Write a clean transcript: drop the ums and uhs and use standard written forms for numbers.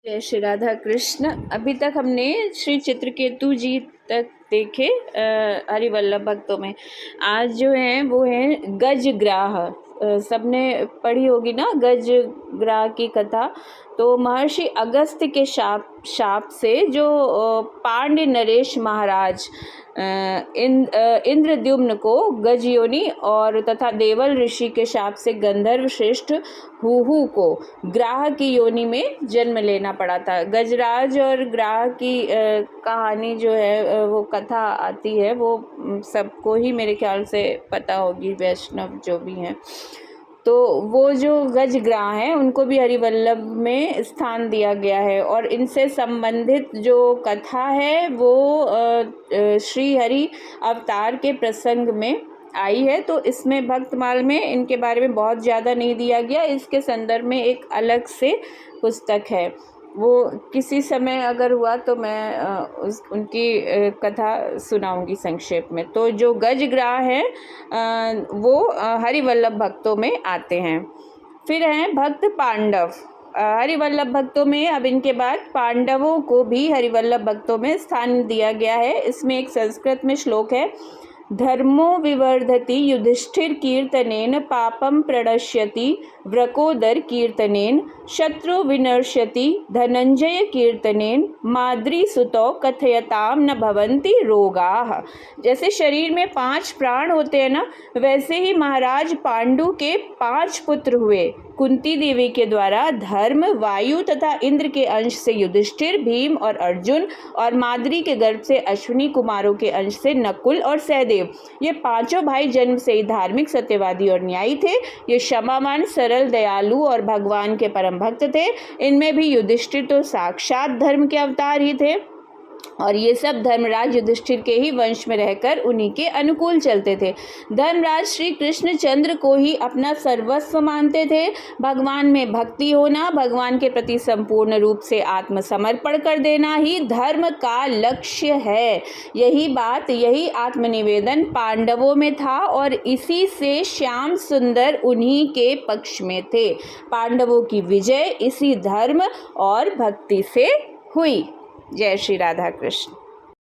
जय श्री राधा कृष्ण। अभी तक हमने श्री चित्रकेतु जी तक देखे हरिवल्लभ भक्तों में। आज जो है वो है गजग्राह। सबने पढ़ी होगी ना गजग्राह की कथा। तो महर्षि अगस्त्य के शाप से जो पांड्य नरेश महाराज इंद्रद्युम्न को गजयोनि और तथा देवल ऋषि के शाप से गंधर्व श्रेष्ठ हुहु को ग्राह की योनि में जन्म लेना पड़ा था। गजराज और ग्राह की कहानी जो है वो कथा आती है, वो सबको ही मेरे ख्याल से पता होगी, वैष्णव जो भी हैं। तो वो जो गजग्राह हैं उनको भी हरिवल्लभ में स्थान दिया गया है और इनसे संबंधित जो कथा है वो श्री हरि अवतार के प्रसंग में आई है। तो इसमें भक्तमाल में इनके बारे में बहुत ज़्यादा नहीं दिया गया। इसके संदर्भ में एक अलग से पुस्तक है, वो किसी समय अगर हुआ तो मैं उनकी कथा सुनाऊंगी संक्षेप में। तो जो गजग्राह है वो हरिवल्लभ भक्तों में आते हैं। फिर हैं भक्त पांडव। हरिवल्लभ भक्तों में अब इनके बाद पांडवों को भी हरिवल्लभ भक्तों में स्थान दिया गया है। इसमें एक संस्कृत में श्लोक है, धर्मो विवर्धति युधिष्ठिर कीर्तनेन पापम प्रणश्यति व्रकोदर कीर्तनेन शत्रु विनश्यति धनंजय कीर्तनेन माद्री सुतो कथयताम न भवन्ति रोगाः। जैसे शरीर में 5 प्राण होते हैं ना, वैसे ही महाराज पांडु के 5 पुत्र हुए। कुंती देवी के द्वारा धर्म, वायु तथा इंद्र के अंश से युधिष्ठिर, भीम और अर्जुन, और माद्री के गर्भ से अश्विनी कुमारों के अंश से नकुल और सहदेव। ये 5 भाई जन्म से ही धार्मिक, सत्यवादी और न्यायी थे। ये क्षमावान, सरल, दयालु और भगवान के परम भक्त थे। इनमें भी युधिष्ठिर तो साक्षात धर्म के अवतार ही थे और ये सब धर्मराज युधिष्ठिर के ही वंश में रहकर उन्हीं के अनुकूल चलते थे। धर्मराज श्री कृष्णचंद्र को ही अपना सर्वस्व मानते थे। भगवान में भक्ति होना, भगवान के प्रति संपूर्ण रूप से आत्मसमर्पण कर देना ही धर्म का लक्ष्य है। यही आत्मनिवेदन पांडवों में था और इसी से श्याम सुंदर उन्हीं के पक्ष में थे। पांडवों की विजय इसी धर्म और भक्ति से हुई। जय श्री राधा कृष्ण।